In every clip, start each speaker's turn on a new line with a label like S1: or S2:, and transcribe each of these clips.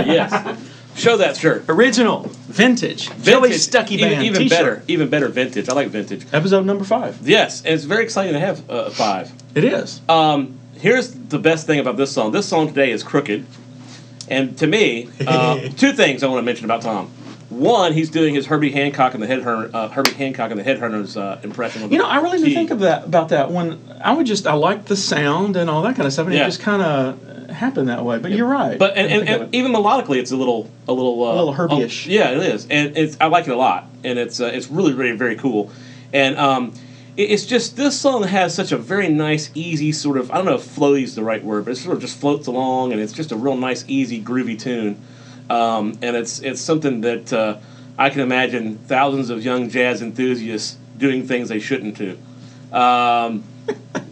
S1: Yes. Show that shirt.
S2: Original, vintage, Joey Stuckey band
S1: even
S2: t-shirt.
S1: even better vintage. I like vintage.
S2: Episode number 5.
S1: Yes, and it's very exciting to have 5.
S2: It is.
S1: Here's the best thing about this song. This song today is crooked, and to me, 2 things I want to mention about Tom. One, he's doing his Herbie Hancock and the Headhunters impression. Of
S2: I really didn't think about that. When I liked the sound and all that kind of stuff, and it just kind of happened that way. But you're right.
S1: But and even melodically, it's a little
S2: Herbie-ish.
S1: Yeah, it is, and I like it a lot, and it's really very very cool, and it's just this song has such a very nice, easy sort of, I don't know if floaty is the right word, but it sort of just floats along, and it's just a real nice, easy, groovy tune. And it's something that I can imagine thousands of young jazz enthusiasts doing things they shouldn't do.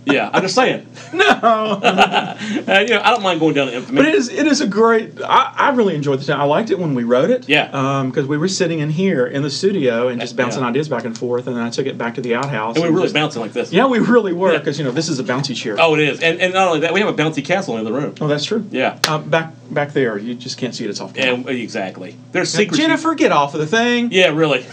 S1: Yeah, I'm just saying.
S2: No.
S1: I don't mind going down to infamy.
S2: But it is a great... I really enjoyed the sound. I liked it when we wrote it.
S1: Yeah.
S2: Because we were sitting in here in the studio and just bouncing ideas back and forth, and then I took it back to the outhouse.
S1: And we were really bouncing like this.
S2: Yeah, we really were, because, this is a bouncy chair.
S1: Oh, it is. And not only that, we have a bouncy castle in the room.
S2: Oh, that's true.
S1: Yeah.
S2: Back there, you just can't see it. It's off camera.
S1: And, exactly. There's secrets.
S2: Jennifer, get off of the thing.
S1: Yeah, really.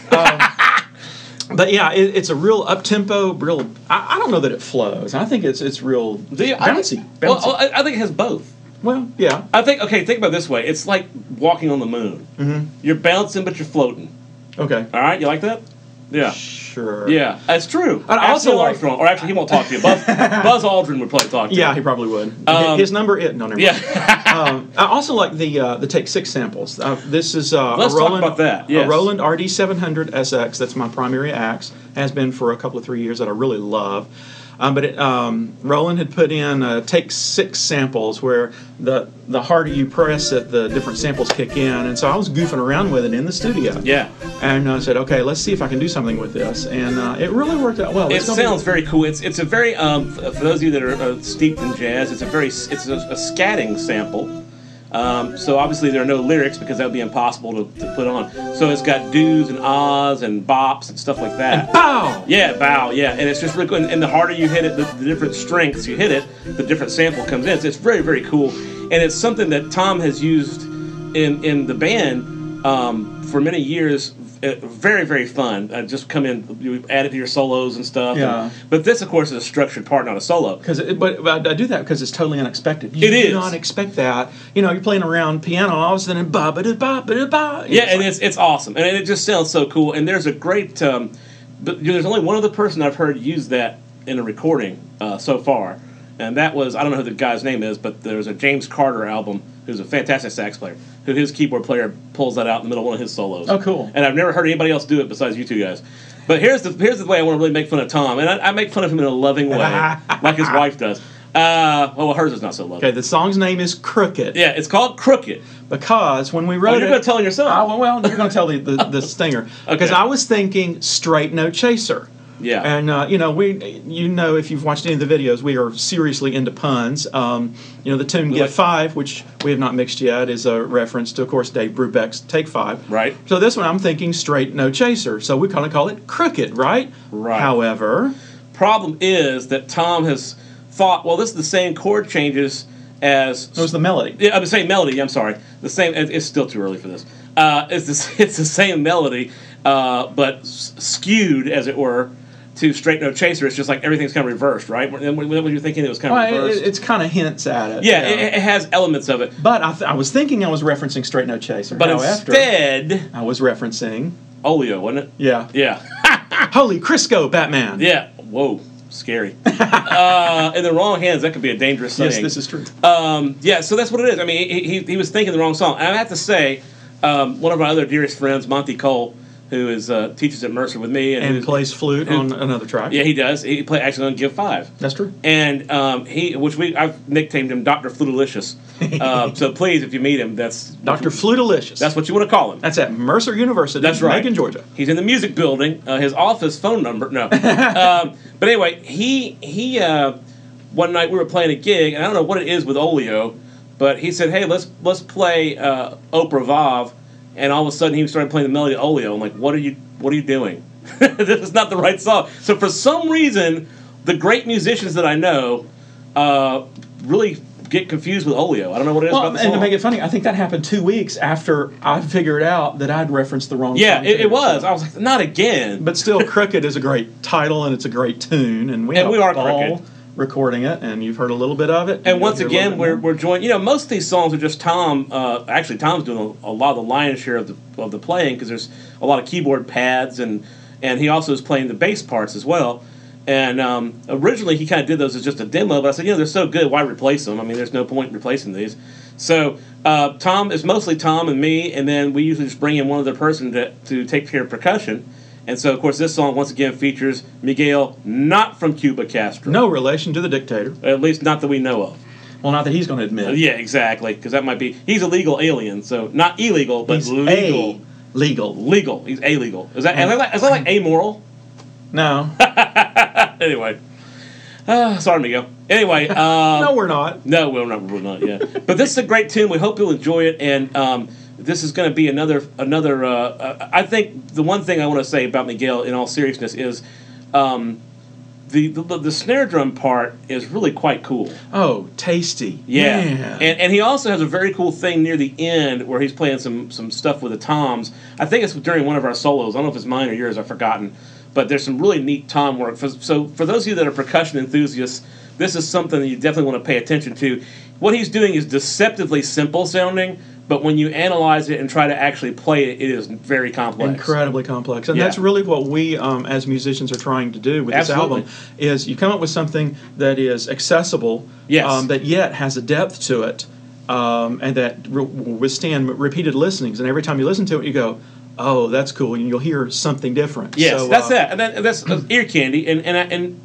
S2: But yeah, it's a real up-tempo, real... I don't know that it flows. I think it's real bouncy.
S1: Well, I think it has both.
S2: Well, yeah.
S1: I think, think about it this way. It's like walking on the moon.
S2: Mm-hmm.
S1: You're bouncing, but you're floating.
S2: Okay.
S1: All right? You like that? Yeah.
S2: Sure.
S1: Yeah, that's true.
S2: I also like...
S1: Armstrong, or actually, he won't talk to you. Buzz Aldrin would probably talk to you.
S2: Yeah, he probably would. His number... No, never mind.
S1: Yeah.
S2: I also like the Take 6 samples. This is
S1: Let's talk about that. Yes.
S2: A Roland RD700 SX. That's my primary axe. Has been for a couple of 3 years that I really love. But Roland had put in Take 6 samples where the harder you press it, the different samples kick in. And so I was goofing around with it in the studio.
S1: Yeah.
S2: And I said, okay, let's see if I can do something with this. And it really worked out well.
S1: It sounds very cool. It's a very, for those of you that are steeped in jazz, it's a scatting sample. So obviously there are no lyrics because that would be impossible to put on. So it's got doos and ahs and bops and stuff like that.
S2: And bow!
S1: Yeah, bow, yeah. And it's just really cool. And the harder you hit it, the different strengths you hit it, the different sample comes in. So it's very, very cool. And it's something that Tom has used in the band for many years. Very, very fun. Just come in, you add it to your solos and stuff.
S2: Yeah.
S1: But this, of course, is a structured part, not a solo.
S2: But I do that because it's totally unexpected.
S1: You
S2: do not expect that. You're playing around piano, and all of a sudden, ba-ba-da-ba-ba-da-ba.
S1: Yeah, and it's awesome. And it just sounds so cool. And there's a great... but there's only one other person I've heard use that in a recording so far. And that was... I don't know who the guy's name is, but there's a James Carter album, who's a fantastic sax player, who his keyboard player pulls that out in the middle of one of his solos.
S2: Oh, cool.
S1: And I've never heard anybody else do it besides you two guys. But here's the way I want to really make fun of Tom. And I make fun of him in a loving way, like his wife does. Well, hers is not so loving.
S2: Okay, the song's name is Crooked.
S1: Yeah, it's called Crooked.
S2: Because when we wrote
S1: you're going to tell him yourself.
S2: Well, you're going to tell the stinger. Because I was thinking Straight No Chaser.
S1: Yeah.
S2: And, if you've watched any of the videos, we are seriously into puns. The tune Get 5, which we have not mixed yet, is a reference to, of course, Dave Brubeck's Take 5.
S1: Right.
S2: So this one, I'm thinking Straight No Chaser. So we kind of call it Crooked, right?
S1: Right.
S2: However...
S1: Problem is that Tom has thought, well, this is the same chord changes as...
S2: It was the melody.
S1: Yeah, the same melody, I'm sorry. The same... It's still too early for this. It's the same melody, but skewed, as it were, to Straight No Chaser. It's just like everything's kind of reversed, right? When you're thinking it was kind of reversed.
S2: It's kind of hints at it.
S1: Yeah, it has elements of it.
S2: But I was thinking I was referencing Straight No Chaser.
S1: But instead...
S2: I was referencing...
S1: Oleo, wasn't it?
S2: Yeah.
S1: Yeah.
S2: Holy Crisco, Batman.
S1: Yeah. Whoa. Scary. In the wrong hands, that could be a dangerous thing.
S2: Yes, this is true.
S1: Yeah, so that's what it is. I mean, he was thinking the wrong song. And I have to say, one of my other dearest friends, Monty Cole, who teaches at Mercer with me.
S2: And plays flute on another track.
S1: Yeah, he does. He actually on Give 5.
S2: That's true.
S1: And I've nicknamed him Dr. Flutalicious. So please, if you meet him, that's...
S2: Dr. Flutalicious.
S1: That's what you want to call him.
S2: That's at Mercer University.
S1: That's right.
S2: Macon, Georgia.
S1: He's in the music building. His office phone number... No. But anyway, he one night we were playing a gig, and I don't know what it is with Oleo, but he said, hey, let's play Oprah Vav. And all of a sudden, he started playing the melody of Oleo. I'm like, what are you doing? This is not the right song. So for some reason, the great musicians that I know really get confused with Olio. I don't know what it is about the song.
S2: And to make it funny, I think that happened 2 weeks after I figured out that I'd referenced the wrong
S1: Yeah,
S2: song.
S1: it was. I was like, not again.
S2: But still, Crooked is a great title, and it's a great tune. And we are ball recording it, and you've heard a little bit of it.
S1: And once again, we're joined. Most of these songs are just Tom. Actually, Tom's doing a lot of the lion's share of the playing, because there's a lot of keyboard pads, and he also is playing the bass parts as well. And originally, he kind of did those as just a demo, but I said, they're so good, why replace them? I mean, there's no point in replacing these. So Tom is mostly Tom and me, and then we usually just bring in one other person to take care of percussion. And so, of course, this song, once again, features Miguel, not from Cuba Castro.
S2: No relation to the dictator.
S1: At least not that we know of.
S2: Well, not that he's going to admit.
S1: Yeah, exactly, because that might be... He's a legal alien, so not illegal, but
S2: he's
S1: legal.
S2: Legal.
S1: He's illegal. Is that like amoral?
S2: No.
S1: Anyway. Sorry, Miguel. Anyway.
S2: No, we're not.
S1: No, we're not, yeah. But this is a great tune. We hope you'll enjoy it, and this is going to be another. I think the one thing I want to say about Miguel, in all seriousness, is the snare drum part is really quite cool.
S2: Oh, tasty.
S1: Yeah.
S2: Man.
S1: And he also has a very cool thing near the end where he's playing some stuff with the toms. I think it's during one of our solos. I don't know if it's mine or yours. I've forgotten. But there's some really neat tom work. So for those of you that are percussion enthusiasts, this is something that you definitely want to pay attention to. What he's doing is deceptively simple sounding, but when you analyze it and try to actually play it, it is very complex.
S2: Incredibly complex. And that's really what we, as musicians, are trying to do with this album, is you come up with something that is accessible, that yet has a depth to it, and that will withstand repeated listenings. And every time you listen to it, you go, oh, that's cool, and you'll hear something different.
S1: Yes, so, that's that. And that's ear candy, and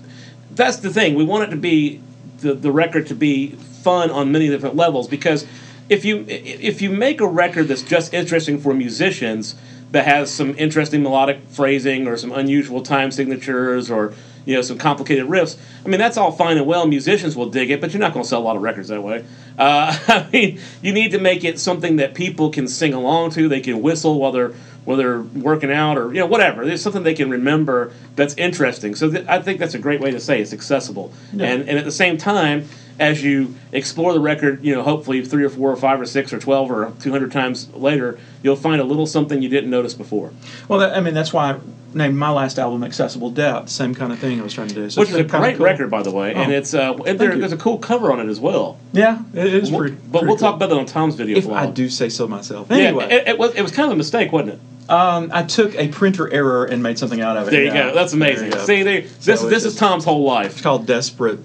S1: that's the thing. We want it to be the record to be fun on many different levels, because if you make a record that's just interesting for musicians, that has some interesting melodic phrasing or some unusual time signatures or some complicated riffs, I mean, that's all fine and well. Musicians will dig it, but you're not going to sell a lot of records that way. I mean, you need to make it something that people can sing along to. They can whistle while they're working out, or whatever. There's something they can remember that's interesting. So I think that's a great way to say it's accessible. Yeah. And at the same time, as you explore the record, hopefully 3 or 4 or 5 or 6 or 12 or 200 times later, you'll find a little something you didn't notice before.
S2: Well, that's why I named my last album Accessible Depth. Same kind of thing I was trying to do. So
S1: which is a great record, by the way, and it's there's a cool cover on it as well.
S2: Yeah, it is pretty.
S1: But we'll talk about that on Tom's video.
S2: If I do say so myself. Anyway,
S1: it was kind of a mistake, wasn't it?
S2: I took a printer error and made something out of it.
S1: There you go. That's amazing. See, this is Tom's whole life.
S2: It's called desperate,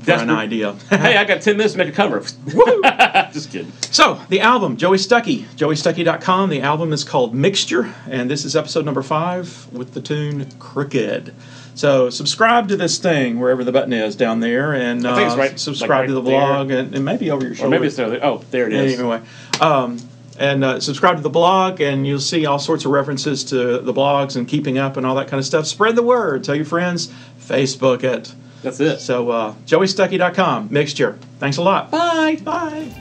S2: for an idea.
S1: Hey, I got 10 minutes to make a cover. Just kidding.
S2: So, the album, Joey Stuckey, joeystuckey.com. The album is called Mixture, and this is episode number 5 with the tune Crooked. So, subscribe to this thing wherever the button is down there, and
S1: I think it's right,
S2: subscribe to the blog, and maybe over your shoulder.
S1: Or maybe it's there. Oh, there it is.
S2: Anyway, and subscribe to the blog, and you'll see all sorts of references to the blogs and keeping up and all that kind of stuff. Spread the word. Tell your friends. Facebook it.
S1: That's it.
S2: So, joeystuckey.com, Mixture. Thanks a lot.
S1: Bye.
S2: Bye.